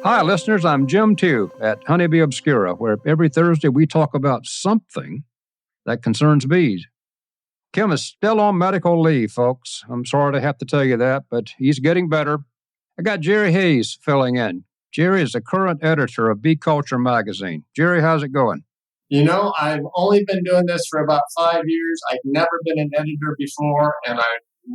Hi, listeners. I'm Jim Tew at Honeybee Obscura, where every Thursday we talk about something that concerns bees. Kim is still on medical leave, folks. I'm sorry to have to tell you that, but he's getting better. I got Jerry Hayes filling in. Jerry is the current editor of Bee Culture magazine. Jerry, how's it going? You know, I've only been doing this for about 5 years. I've never been an editor before, and I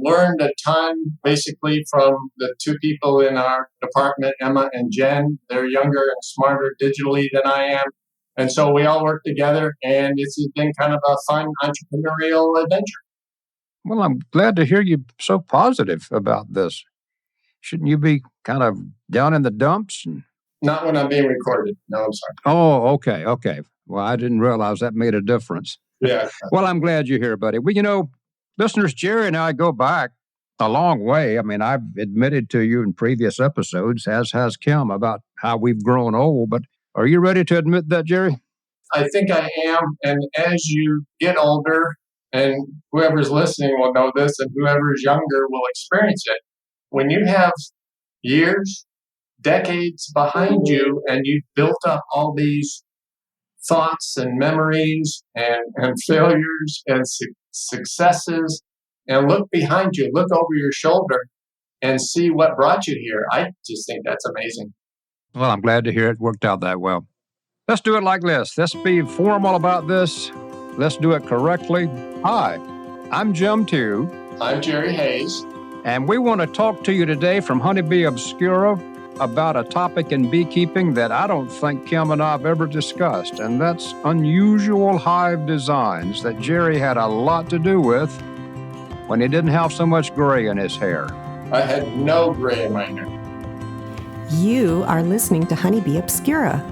learned a ton basically from the two people in our department, Emma and Jen. They're younger and smarter digitally than I am. And so we all work together, and it's been kind of a fun entrepreneurial adventure. Well, I'm glad to hear you so positive about this. Shouldn't you be kind of down in the dumps? Not when I'm being recorded. No, I'm sorry. Oh, okay. Well, I didn't realize that made a difference. Yeah. Well, I'm glad you're here, buddy. Well, listeners, Jerry and I go back a long way. I mean, I've admitted to you in previous episodes, as has Kim, about how we've grown old. But are you ready to admit that, Jerry? I think I am. And as you get older, and whoever's listening will know this, and whoever's younger will experience it, when you have years, decades behind you, and you've built up all these thoughts and memories and failures and successes, and look behind you, look over your shoulder, and see what brought you here. I just think that's amazing. Well, I'm glad to hear it worked out that well. Let's do it like this. Let's be formal about this. Let's do it correctly. Hi, I'm Jim Tew. I'm Jerry Hayes. And we want to talk to you today from Honeybee Obscura about a topic in beekeeping that I don't think Kim and I have ever discussed, and that's unusual hive designs that Jerry had a lot to do with when he didn't have so much gray in his hair. I had no gray in my hair. You are listening to Honeybee Obscura,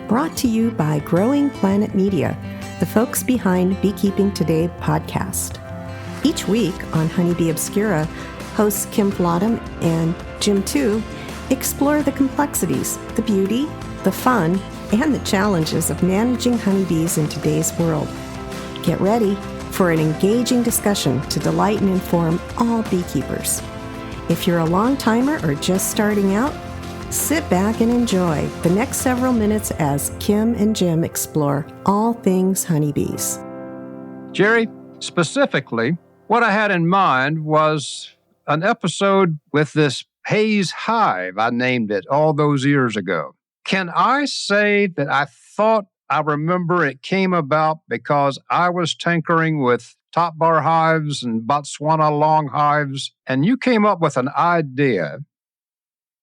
brought to you by Growing Planet Media, the folks behind Beekeeping Today podcast. Each week on Honeybee Obscura, hosts Kim Flodham and Jim Tew explore the complexities, the beauty, the fun, and the challenges of managing honeybees in today's world. Get ready for an engaging discussion to delight and inform all beekeepers. If you're a long-timer or just starting out, sit back and enjoy the next several minutes as Kim and Jim explore all things honeybees. Jerry, specifically, what I had in mind was an episode with this Hayes Hive, I named it all those years ago. Can I say that I thought I remember it came about because I was tinkering with top bar hives and Botswana long hives, and you came up with an idea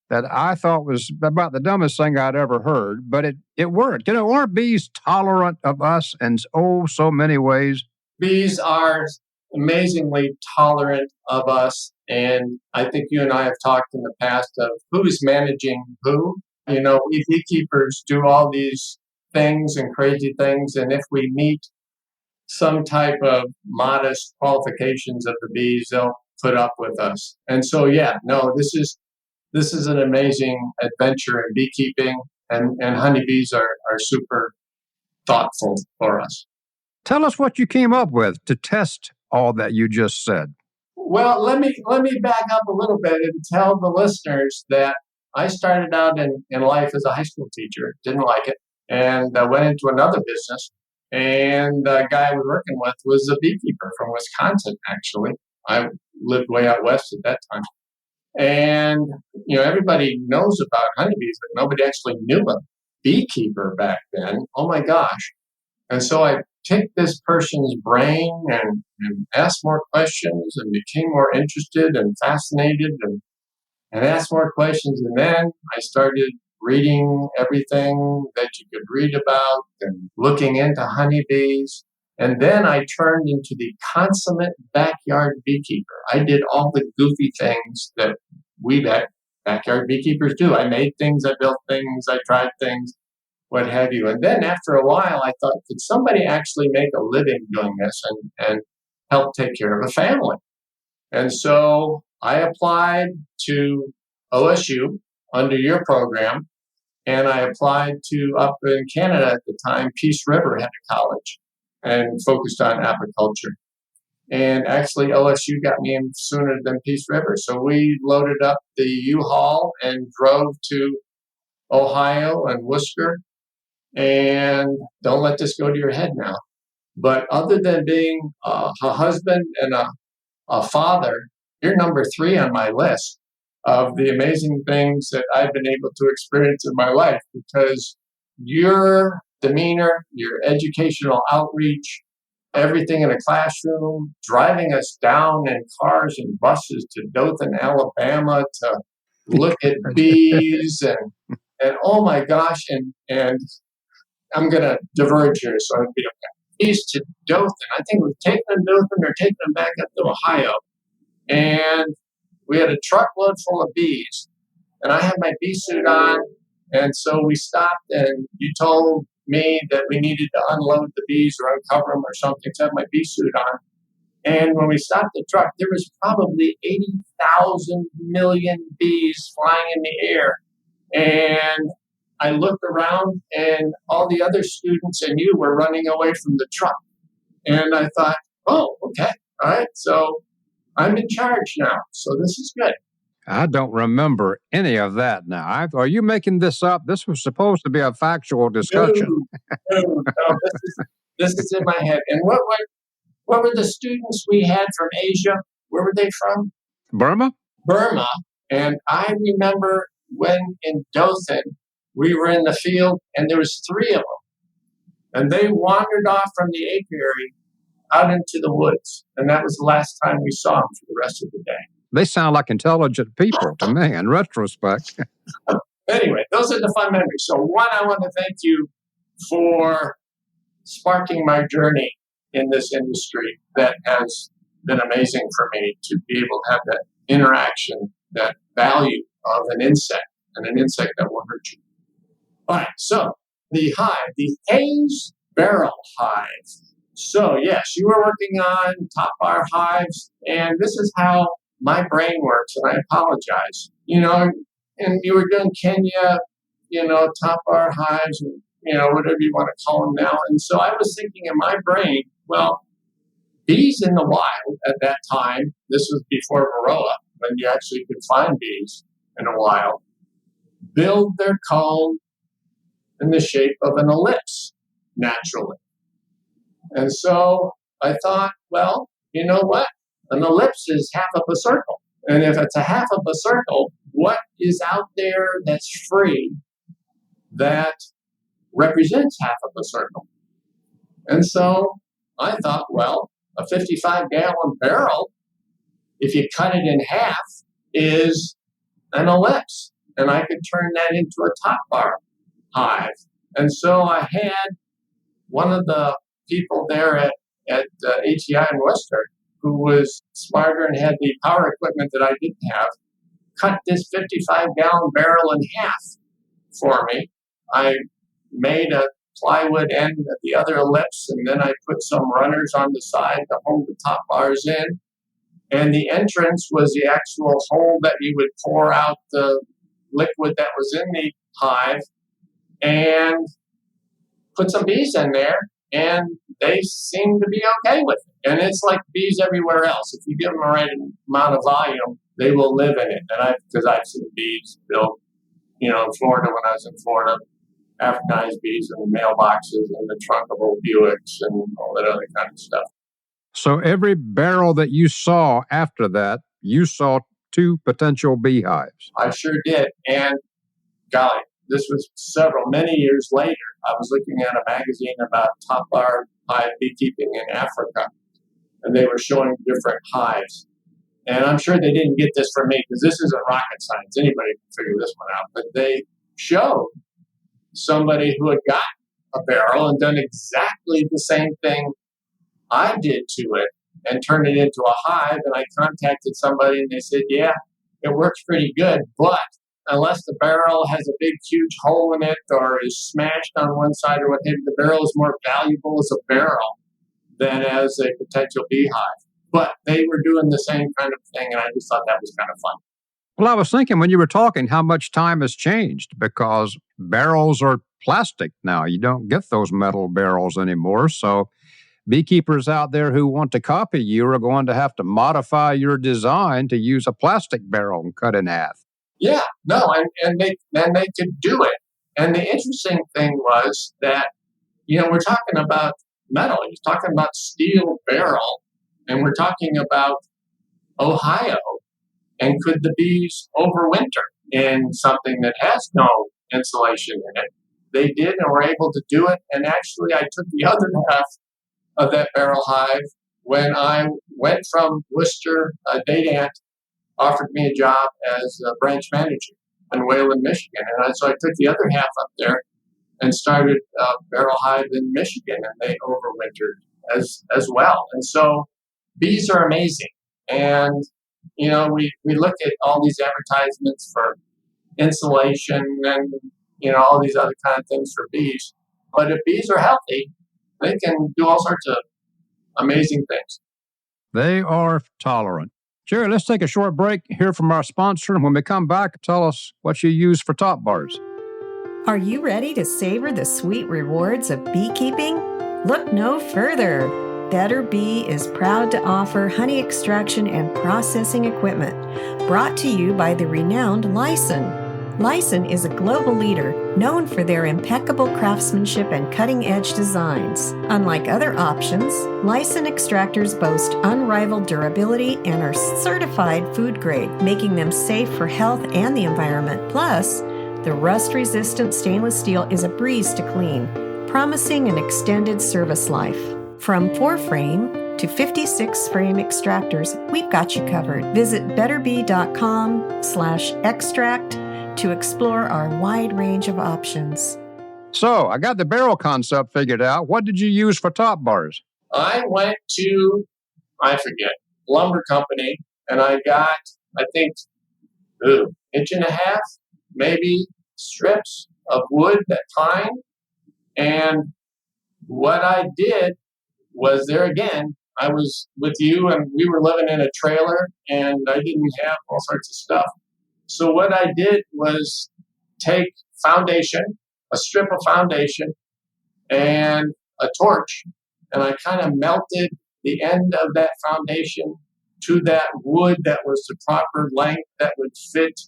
that I thought was about the dumbest thing I'd ever heard, but it worked. Aren't bees tolerant of us in so many ways? Bees are amazingly tolerant of us. And I think you and I have talked in the past of who's managing who. You know, we beekeepers do all these things and crazy things. And if we meet some type of modest qualifications of the bees, they'll put up with us. And so, this is an amazing adventure in beekeeping. And honeybees are super thoughtful for us. Tell us what you came up with to test all that you just said. Well, let me back up a little bit and tell the listeners that I started out in life as a high school teacher, didn't like it, and went into another business. And the guy I was working with was a beekeeper from Wisconsin, actually. I lived way out west at that time. And, everybody knows about honeybees, but nobody actually knew a beekeeper back then. Oh, my gosh. And so I picked this person's brain and asked more questions and became more interested and fascinated and asked more questions. And then I started reading everything that you could read about and looking into honeybees. And then I turned into the consummate backyard beekeeper. I did all the goofy things that we backyard beekeepers do. I made things, I built things, I tried things, what have you. And then after a while, I thought, could somebody actually make a living doing this and help take care of a family? And so I applied to OSU under your program, and I applied to, up in Canada at the time, Peace River had a college and focused on apiculture. And actually, OSU got me in sooner than Peace River. So we loaded up the U-Haul and drove to Ohio and Worcester. And don't let this go to your head now. But other than being a husband and a father, you're number 3 on my list of the amazing things that I've been able to experience in my life, because your demeanor, your educational outreach, everything in a classroom, driving us down in cars and buses to Dothan, Alabama to look at bees and oh my gosh, and I'm going to diverge here, so I'll be okay. Bees to Dothan. I think we've taken them to Dothan or taken them back up to Ohio. And we had a truckload full of bees. And I had my bee suit on. And so we stopped, and you told me that we needed to unload the bees or uncover them or something. So I had my bee suit on. And when we stopped the truck, there was probably 80,000 million bees flying in the air. And I looked around, and all the other students and you were running away from the truck. And I thought, oh, okay, all right. So I'm in charge now. So this is good. I don't remember any of that now. Are you making this up? This was supposed to be a factual discussion. No, this is in my head. And what were the students we had from Asia? Where were they from? Burma? Burma. And I remember when in Dothan, we were in the field, and there was 3 of them. And they wandered off from the apiary out into the woods. And that was the last time we saw them for the rest of the day. They sound like intelligent people to me in retrospect. Anyway, those are the fun memories. So one, I want to thank you for sparking my journey in this industry that has been amazing for me to be able to have that interaction, that value of an insect, and an insect that won't hurt you. All right, so the hive, the Hives barrel hive. So yes, you were working on top bar hives, and this is how my brain works, and I apologize. And you were doing Kenya, top bar hives, and, whatever you want to call them now. And so I was thinking in my brain, well, bees in the wild at that time, this was before Varroa, when you actually could find bees in the wild, build their comb in the shape of an ellipse, naturally. And so I thought, well, you know what? An ellipse is half of a circle. And if it's a half of a circle, what is out there that's free that represents half of a circle? And so I thought, well, a 55-gallon barrel, if you cut it in half, is an ellipse. And I could turn that into a top bar hive. And so I had one of the people there at ATI in Worcester, who was smarter and had the power equipment that I didn't have, cut this 55-gallon barrel in half for me. I made a plywood end at the other ellipse, and then I put some runners on the side to hold the top bars in. And the entrance was the actual hole that you would pour out the liquid that was in the hive, and put some bees in there, and they seem to be okay with it. And it's like bees everywhere else. If you give them the right amount of volume, they will live in it. And because I've seen bees built, in Florida when I was in Florida, Africanized bees in the mailboxes and the trunk of old Buicks and all that other kind of stuff. So every barrel that you saw after that, you saw 2 potential beehives. I sure did. And golly, this was many years later. I was looking at a magazine about top bar hive beekeeping in Africa, and they were showing different hives. And I'm sure they didn't get this from me, because this isn't rocket science. Anybody can figure this one out. But they showed somebody who had got a barrel and done exactly the same thing I did to it and turned it into a hive. And I contacted somebody, and they said, yeah, it works pretty good, but unless the barrel has a big, huge hole in it or is smashed on one side or what have you, the barrel is more valuable as a barrel than as a potential beehive. But they were doing the same kind of thing, and I just thought that was kind of fun. Well, I was thinking when you were talking how much time has changed, because barrels are plastic now. You don't get those metal barrels anymore. So beekeepers out there who want to copy you are going to have to modify your design to use a plastic barrel and cut in half. Yeah, no, and they could do it. And the interesting thing was that, we're talking about metal, you're talking about steel barrel, and we're talking about Ohio. And could the bees overwinter in something that has no insulation in it? They did and were able to do it. And actually, I took the other half of that barrel hive when I went from Worcester. A date aunt offered me a job as a branch manager in Wayland, Michigan. And so I took the other half up there and started a barrel hive in Michigan, and they overwintered as well. And so bees are amazing. And, we look at all these advertisements for insulation and, all these other kind of things for bees. But if bees are healthy, they can do all sorts of amazing things. They are tolerant. Jerry, let's take a short break, hear from our sponsor, and when we come back, tell us what you use for top bars. Are you ready to savor the sweet rewards of beekeeping? Look no further. Better Bee is proud to offer honey extraction and processing equipment, brought to you by the renowned Lyson. Lyson is a global leader known for their impeccable craftsmanship and cutting-edge designs. Unlike other options, Lyson extractors boast unrivaled durability and are certified food grade, making them safe for health and the environment. Plus, the rust-resistant stainless steel is a breeze to clean, promising an extended service life. From 4-frame to 56-frame extractors, we've got you covered. Visit betterbee.com/extract to explore our wide range of options. So, I got the barrel concept figured out. What did you use for top bars? I went to, lumber company, and I got, I think, 1.5 inch, maybe, strips of wood, that pine. And what I did was, there again, I was with you and we were living in a trailer and I didn't have all sorts of stuff. So what I did was take foundation, a strip of foundation, and a torch, and I kind of melted the end of that foundation to that wood that was the proper length that would fit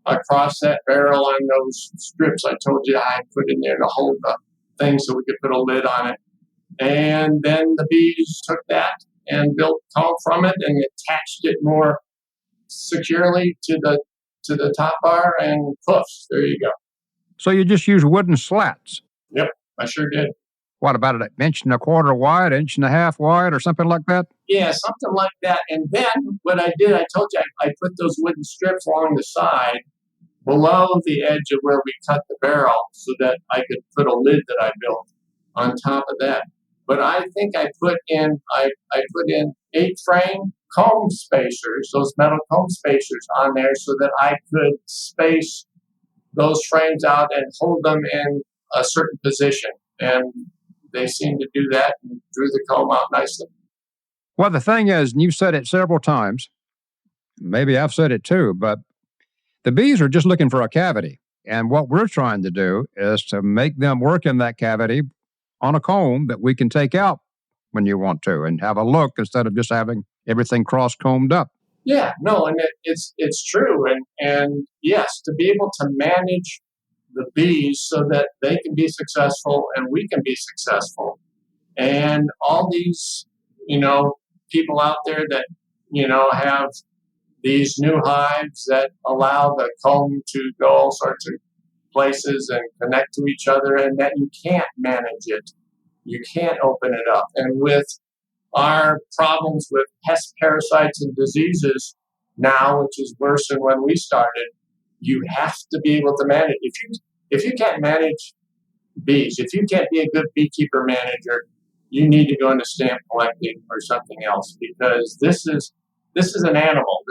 across that barrel on those strips I told you I put in there to hold the thing so we could put a lid on it. And then the bees took that and built comb from it and attached it more securely to the top bar, and poofs, there you go. So you just use wooden slats? Yep, I sure did. What, about an 1.25 inches wide, 1.5 inches wide, or something like that? Yeah, something like that. And then what I did, I told you I put those wooden strips along the side below the edge of where we cut the barrel so that I could put a lid that I built on top of that. But I think I put in 8-frame comb spacers, those metal comb spacers on there so that I could space those frames out and hold them in a certain position. And they seemed to do that and drew the comb out nicely. Well, the thing is, and you've said it several times, maybe I've said it too, but the bees are just looking for a cavity. And what we're trying to do is to make them work in that cavity on a comb that we can take out when you want to and have a look instead of just having everything cross-combed up. Yeah, no, and it's true. And yes, to be able to manage the bees so that they can be successful and we can be successful. And all these, people out there that, have these new hives that allow the comb to go all sorts of places and connect to each other, and that you can't manage it. You can't open it up. And with our problems with pest parasites and diseases now, which is worse than when we started, you have to be able to manage. If you can't manage bees, if you can't be a good beekeeper manager, you need to go into stamp collecting or something else, because this is an animal.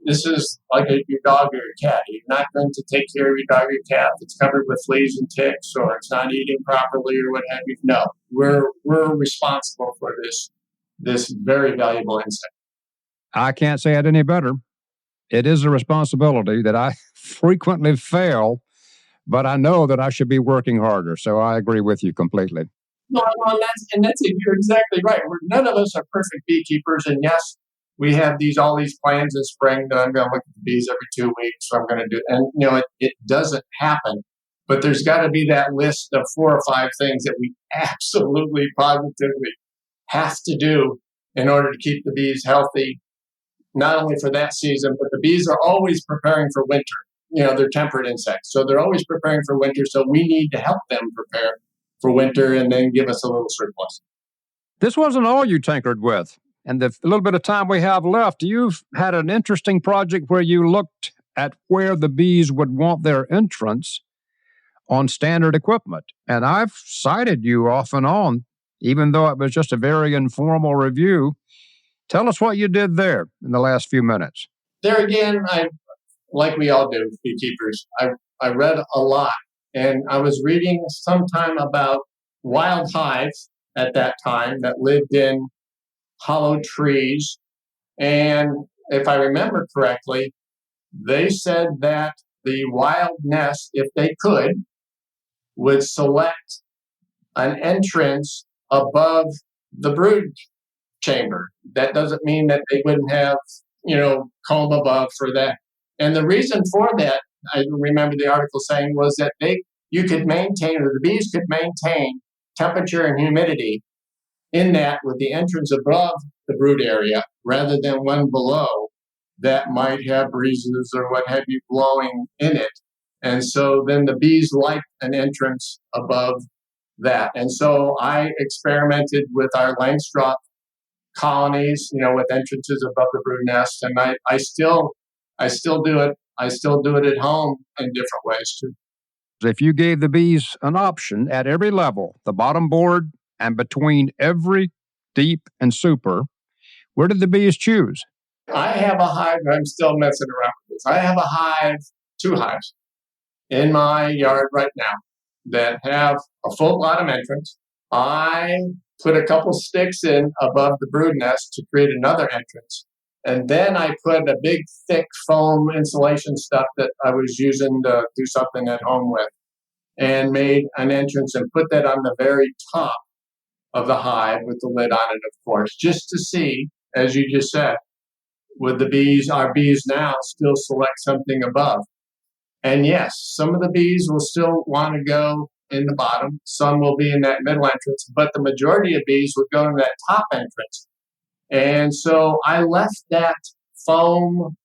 This is like your dog or your cat. You're not going to take care of your dog or your cat if it's covered with fleas and ticks or it's not eating properly or what have you. No, we're responsible for this very valuable insect. I can't say it any better. It is a responsibility that I frequently fail, but I know that I should be working harder. So I agree with you completely. No, and that's it. You're exactly right. None of us are perfect beekeepers, and yes, we have all these plans in spring that I'm going to look at the bees every 2 weeks. So I'm going to do, and it doesn't happen. But there's got to be that list of 4 or 5 things that we absolutely, positively have to do in order to keep the bees healthy, not only for that season, but the bees are always preparing for winter. They're temperate insects, so they're always preparing for winter. So we need to help them prepare for winter and then give us a little surplus. This wasn't all you tinkered with. And the little bit of time we have left, you've had an interesting project where you looked at where the bees would want their entrance on standard equipment. And I've cited you off and on, even though it was just a very informal review. Tell us what you did there in the last few minutes. There again, like we all do, beekeepers, I read a lot. And I was reading sometime about wild hives at that time that lived in hollow trees. And if I remember correctly, they said that the wild nest, if they could, would select an entrance above the brood chamber. That doesn't mean that they wouldn't have, comb above for that. And the reason for that, I remember the article saying, was that you could maintain, or the bees could maintain temperature and humidity in that with the entrance above the brood area rather than one below that might have breezes or what have you blowing in it. And so then the bees like an entrance above that. And so I experimented with our Langstroth colonies, with entrances above the brood nest. And I still do it. I still do it at home in different ways too. If you gave the bees an option at every level, the bottom board and between every deep and super, where did the bees choose? I have a hive. I'm still messing around with this. I have a hive, 2 hives in my yard right now that have a full bottom entrance. I put a couple sticks in above the brood nest to create another entrance. And then I put a big, thick foam insulation stuff that I was using to do something at home with and made an entrance and put that on the very top of the hive with the lid on it, of course, just to see, as you just said, would our bees now still select something above? And yes, some of the bees will still want to go in the bottom. Some will be in that middle entrance, but the majority of bees would go in that top entrance. And so I left that foam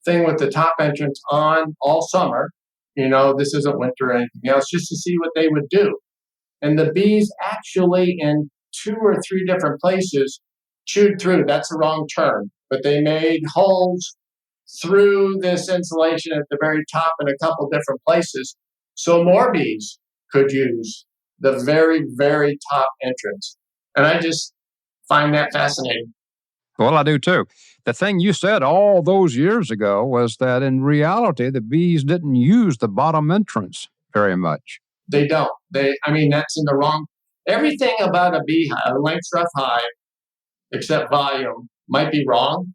thing with the top entrance on all summer. This isn't winter or anything else, just to see what they would do. And the bees actually in 2 or 3 different places chewed through. That's the wrong term, but they made holes through this insulation at the very top in a couple different places so more bees could use the very, very top entrance. And I just find that fascinating. Well, I do too. The thing you said all those years ago was that in reality, the bees didn't use the bottom entrance very much. They don't. That's in the wrong. Everything about a beehive, a Langstroth hive, except volume, might be wrong.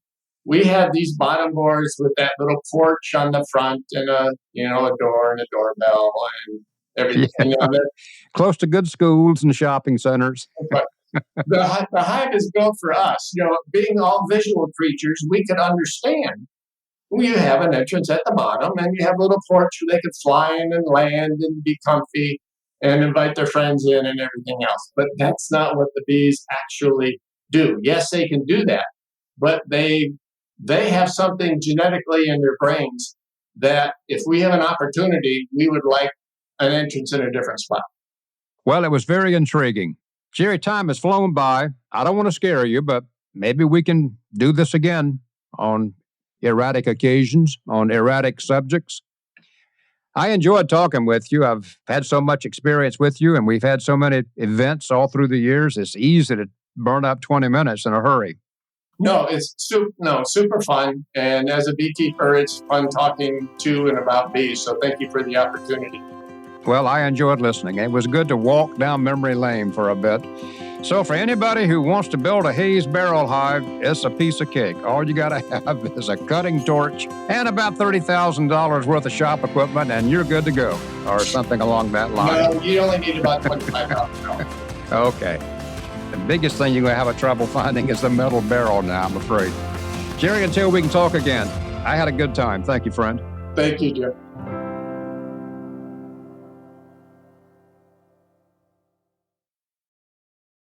We have these bottom boards with that little porch on the front and a door and a doorbell and everything. Yeah. Close to good schools and shopping centers. But the hive is built for us. Being all visual creatures, we could understand. You have an entrance at the bottom, and you have a little porch where they could fly in and land and be comfy and invite their friends in and everything else. But that's not what the bees actually do. Yes, they can do that, but they have something genetically in their brains that if we have an opportunity, we would like an entrance in a different spot. Well, it was very intriguing. Jerry, time has flown by. I don't want to scare you, but maybe we can do this again on erratic occasions, on erratic subjects. I enjoyed talking with you. I've had so much experience with you, and we've had so many events all through the years. It's easy to burn up 20 minutes in a hurry. No, it's super fun. And as a beekeeper, it's fun talking to and about bees. So thank you for the opportunity. Well, I enjoyed listening. It was good to walk down memory lane for a bit. So for anybody who wants to build a Hives barrel hive, it's a piece of cake. All you got to have is a cutting torch and about $30,000 worth of shop equipment, and you're good to go, or something along that line. No, you only need about $25,000. Okay. The biggest thing you're going to have trouble finding is the metal barrel now, I'm afraid. Jerry, until we can talk again, I had a good time. Thank you, friend. Thank you, Jim.